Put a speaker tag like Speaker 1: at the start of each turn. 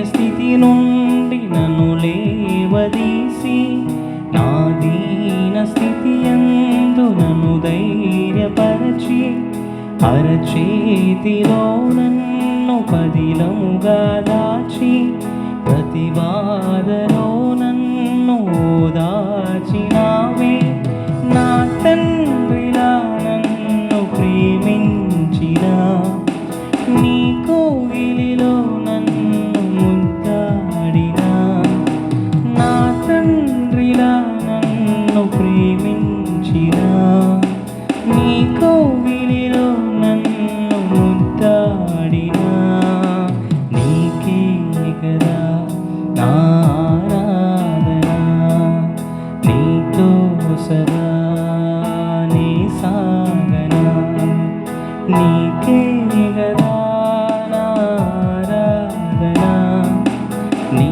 Speaker 1: స్థితి నుండి నన్ను లేవదీసి నా దీన స్థితి యందు నన్ను ధైర్యపరచి అరచేతిలో నన్ను పదిలముగా దాచి ప్రతివాదలో నన్ను ఓదార్చినావే. నా తండ్రిలా నన్ను ప్రేమించిన నీ కోగిలిలో నన్ను ముద్దాడిన నా తండ్రిలా నన్ను ప్రేమించిన నీ కోగిలిలో నన్ను ముద్దాడిన నీకే కదా నా ఆరాధన, నీతో సదా నీ సాగన, నీకే కదా నా ఆరాధన, నీ